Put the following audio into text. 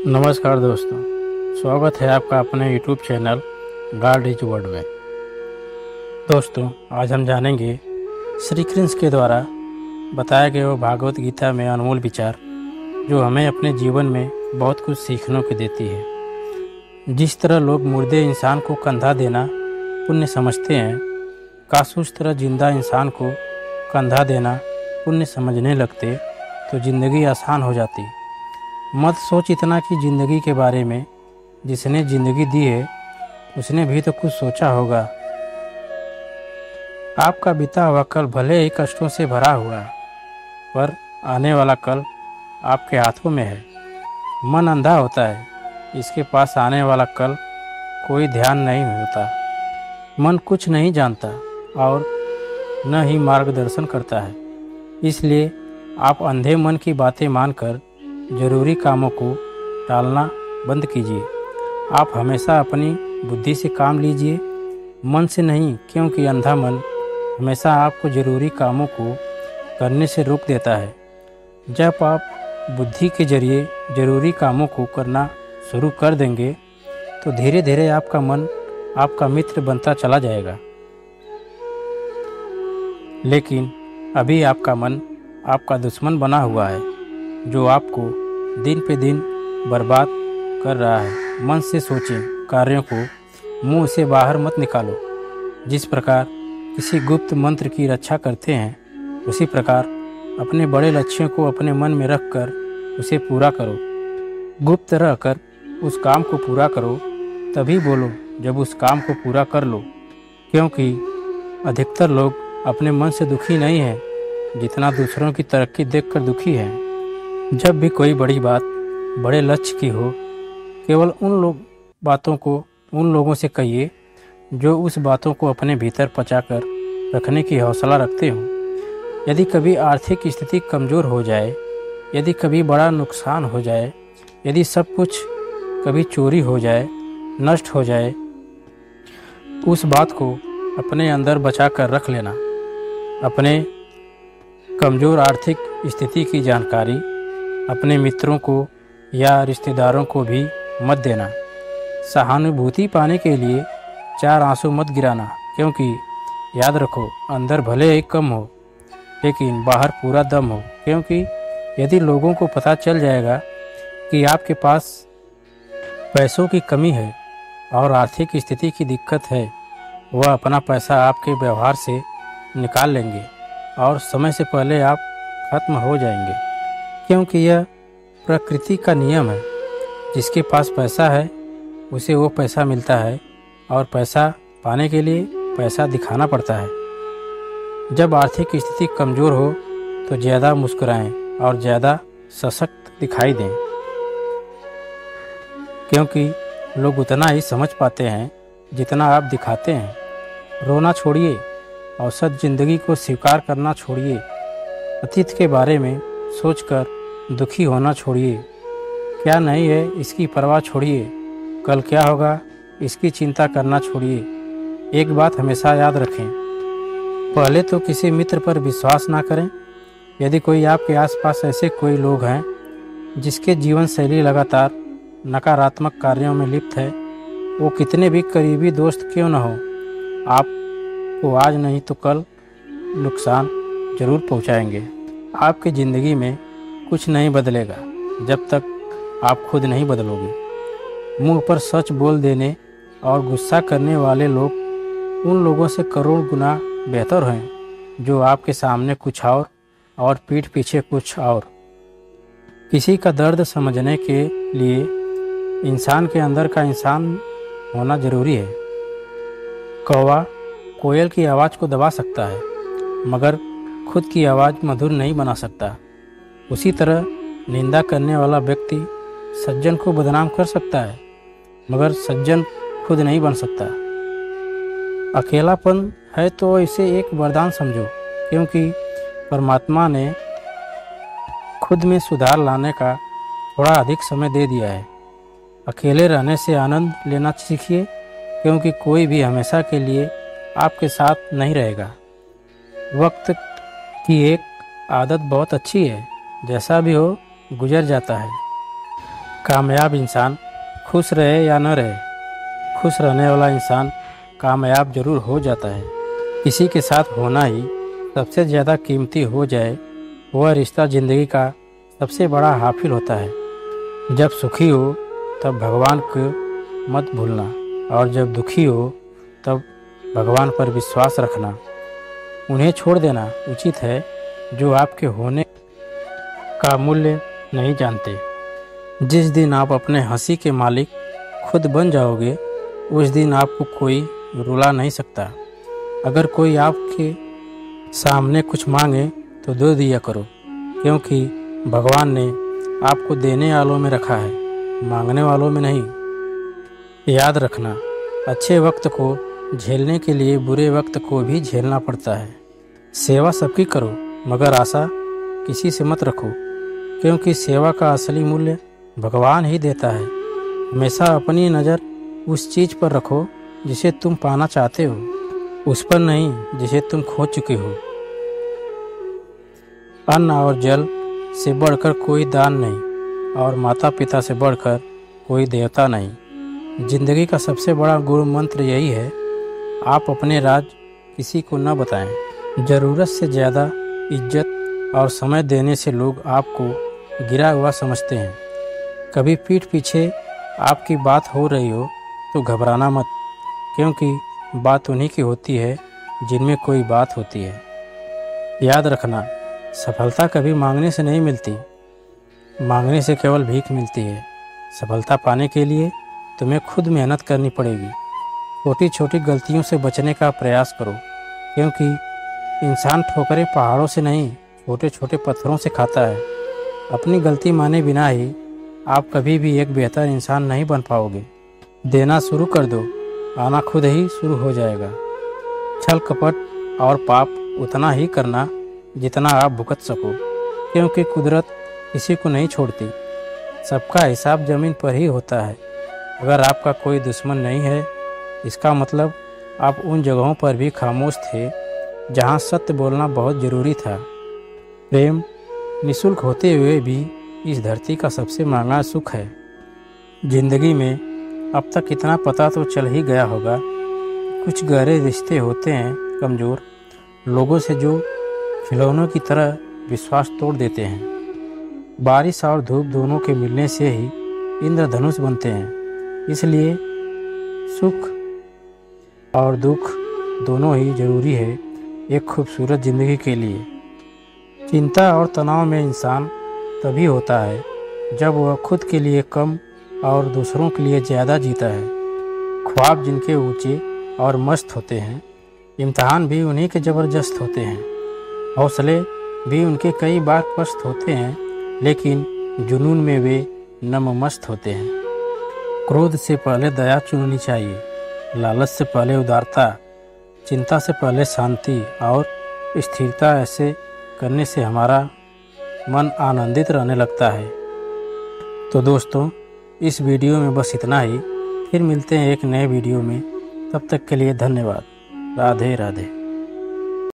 नमस्कार दोस्तों, स्वागत है आपका अपने YouTube channel God is word में। दोस्तों, आज हम जानेंगे श्री कृष्ण के द्वारा बताए गए वो भागवत गीता में अनमोल विचार जो हमें अपने जीवन में बहुत कुछ सीखने को देती है। जिस तरह लोग मुर्दे इंसान को कंधा देना पुण्य समझते हैं, काश उस तरह जिंदा इंसान को कंधा देना पुण्य समझने लगते तो ज़िंदगी आसान हो जाती। मत सोच इतना कि ज़िंदगी के बारे में जिसने ज़िंदगी दी है उसने भी तो कुछ सोचा होगा। आपका बीता हुआ कल भले ही कष्टों से भरा हुआ है, पर आने वाला कल आपके हाथों में है। मन अंधा होता है, इसके पास आने वाला कल कोई ध्यान नहीं होता। मन कुछ नहीं जानता और न ही मार्गदर्शन करता है, इसलिए आप अंधे मन की बातें मानकर जरूरी कामों को टालना बंद कीजिए। आप हमेशा अपनी बुद्धि से काम लीजिए, मन से नहीं, क्योंकि अंधा मन हमेशा आपको जरूरी कामों को करने से रोक देता है। जब आप बुद्धि के जरिए जरूरी कामों को करना शुरू कर देंगे तो धीरे धीरे आपका मन आपका मित्र बनता चला जाएगा। लेकिन अभी आपका मन आपका दुश्मन बना हुआ है, जो आपको दिन पे दिन बर्बाद कर रहा है। मन से सोचें, कार्यों को मुंह से बाहर मत निकालो। जिस प्रकार किसी गुप्त मंत्र की रक्षा करते हैं, उसी प्रकार अपने बड़े लक्ष्यों को अपने मन में रखकर उसे पूरा करो। गुप्त रहकर उस काम को पूरा करो, तभी बोलो जब उस काम को पूरा कर लो, क्योंकि अधिकतर लोग अपने मन से दुखी नहीं हैं जितना दूसरों की तरक्की देखकर दुखी हैं। जब भी कोई बड़ी बात बड़े लक्ष्य की हो, केवल बातों को उन लोगों से कहिए जो उस बातों को अपने भीतर पचाकर रखने की हौसला रखते हों। यदि कभी आर्थिक स्थिति कमज़ोर हो जाए, यदि कभी बड़ा नुकसान हो जाए, यदि सब कुछ कभी चोरी हो जाए, नष्ट हो जाए, उस बात को अपने अंदर बचा कर रख लेना। अपने कमज़ोर आर्थिक स्थिति की जानकारी अपने मित्रों को या रिश्तेदारों को भी मत देना। सहानुभूति पाने के लिए 4 आंसू मत गिराना, क्योंकि याद रखो, अंदर भले ही कम हो लेकिन बाहर पूरा दम हो। क्योंकि यदि लोगों को पता चल जाएगा कि आपके पास पैसों की कमी है और आर्थिक स्थिति की दिक्कत है, वह अपना पैसा आपके व्यवहार से निकाल लेंगे और समय से पहले आप खत्म हो जाएंगे। क्योंकि यह प्रकृति का नियम है, जिसके पास पैसा है उसे वो पैसा मिलता है और पैसा पाने के लिए पैसा दिखाना पड़ता है। जब आर्थिक स्थिति कमज़ोर हो तो ज़्यादा मुस्कुराएं और ज़्यादा सशक्त दिखाई दें, क्योंकि लोग उतना ही समझ पाते हैं जितना आप दिखाते हैं। रोना छोड़िए और सच ज़िंदगी को स्वीकार करना छोड़िए। अतीत के बारे में सोचकर दुखी होना छोड़िए। क्या नहीं है इसकी परवाह छोड़िए। कल क्या होगा इसकी चिंता करना छोड़िए। एक बात हमेशा याद रखें, पहले तो किसी मित्र पर विश्वास ना करें। यदि कोई आपके आसपास ऐसे कोई लोग हैं जिसके जीवन शैली लगातार नकारात्मक कार्यों में लिप्त है, वो कितने भी करीबी दोस्त क्यों न हो, आपको आज नहीं तो कल नुकसान जरूर पहुंचाएंगे। आपकी ज़िंदगी में कुछ नहीं बदलेगा जब तक आप खुद नहीं बदलोगे। मुंह पर सच बोल देने और गुस्सा करने वाले लोग उन लोगों से करोड़ गुना बेहतर हैं जो आपके सामने कुछ और पीठ पीछे कुछ और। किसी का दर्द समझने के लिए इंसान के अंदर का इंसान होना जरूरी है। कौवा कोयल की आवाज़ को दबा सकता है, मगर खुद की आवाज़ मधुर नहीं बना सकता। उसी तरह निंदा करने वाला व्यक्ति सज्जन को बदनाम कर सकता है, मगर सज्जन खुद नहीं बन सकता। अकेलापन है तो इसे एक वरदान समझो, क्योंकि परमात्मा ने खुद में सुधार लाने का थोड़ा अधिक समय दे दिया है। अकेले रहने से आनंद लेना सीखिए, क्योंकि कोई भी हमेशा के लिए आपके साथ नहीं रहेगा। वक्त की एक आदत बहुत अच्छी है, जैसा भी हो गुजर जाता है। कामयाब इंसान खुश रहे या न रहे, खुश रहने वाला इंसान कामयाब जरूर हो जाता है। किसी के साथ होना ही सबसे ज़्यादा कीमती हो जाए, वह रिश्ता ज़िंदगी का सबसे बड़ा हाफिल होता है। जब सुखी हो तब भगवान को मत भूलना, और जब दुखी हो तब भगवान पर विश्वास रखना। उन्हें छोड़ देना उचित है जो आपके होने का मूल्य नहीं जानते। जिस दिन आप अपने हंसी के मालिक खुद बन जाओगे, उस दिन आपको कोई रुला नहीं सकता। अगर कोई आपके सामने कुछ मांगे तो दे दिया करो, क्योंकि भगवान ने आपको देने वालों में रखा है, मांगने वालों में नहीं। याद रखना, अच्छे वक्त को झेलने के लिए बुरे वक्त को भी झेलना पड़ता है। सेवा सबकी करो, मगर आशा किसी से मत रखो, क्योंकि सेवा का असली मूल्य भगवान ही देता है। हमेशा अपनी नज़र उस चीज़ पर रखो जिसे तुम पाना चाहते हो, उस पर नहीं जिसे तुम खो चुके हो। अन्न और जल से बढ़कर कोई दान नहीं, और माता पिता से बढ़कर कोई देवता नहीं। जिंदगी का सबसे बड़ा गुरु मंत्र यही है, आप अपने राज किसी को न बताएं। ज़रूरत से ज़्यादा इज्जत और समय देने से लोग आपको गिरा हुआ समझते हैं। कभी पीठ पीछे आपकी बात हो रही हो तो घबराना मत, क्योंकि बात उन्हीं की होती है जिनमें कोई बात होती है। याद रखना, सफलता कभी मांगने से नहीं मिलती, मांगने से केवल भीख मिलती है। सफलता पाने के लिए तुम्हें खुद मेहनत करनी पड़ेगी। छोटी छोटी गलतियों से बचने का प्रयास करो, क्योंकि इंसान ठोकरें पहाड़ों से नहीं, छोटे छोटे पत्थरों से खाता है। अपनी गलती माने बिना ही आप कभी भी एक बेहतर इंसान नहीं बन पाओगे। देना शुरू कर दो, आना खुद ही शुरू हो जाएगा। छल कपट और पाप उतना ही करना जितना आप भुगत सको, क्योंकि कुदरत किसी को नहीं छोड़ती। सबका हिसाब ज़मीन पर ही होता है। अगर आपका कोई दुश्मन नहीं है, इसका मतलब आप उन जगहों पर भी खामोश थे जहां सत्य बोलना बहुत ज़रूरी था। प्रेम निःशुल्क होते हुए भी इस धरती का सबसे महंगा सुख है। जिंदगी में अब तक इतना पता तो चल ही गया होगा, कुछ गहरे रिश्ते होते हैं कमज़ोर लोगों से जो खिलौनों की तरह विश्वास तोड़ देते हैं। बारिश और धूप दोनों के मिलने से ही इंद्रधनुष बनते हैं। इसलिए सुख और दुख दोनों ही जरूरी है एक खूबसूरत ज़िंदगी के लिए। चिंता और तनाव में इंसान तभी होता है जब वह खुद के लिए कम और दूसरों के लिए ज़्यादा जीता है। ख्वाब जिनके ऊंचे और मस्त होते हैं, इम्तहान भी उन्हीं के ज़बरदस्त होते हैं। हौसले भी उनके कई बार पस्त होते हैं, लेकिन जुनून में वे नममस्त होते हैं। क्रोध से पहले दया चुननी चाहिए, लालच से पहले उदारता, चिंता से पहले शांति और स्थिरता। ऐसे करने से हमारा मन आनंदित रहने लगता है। तो दोस्तों, इस वीडियो में बस इतना ही। फिर मिलते हैं एक नए वीडियो में। तब तक के लिए धन्यवाद। राधे राधे।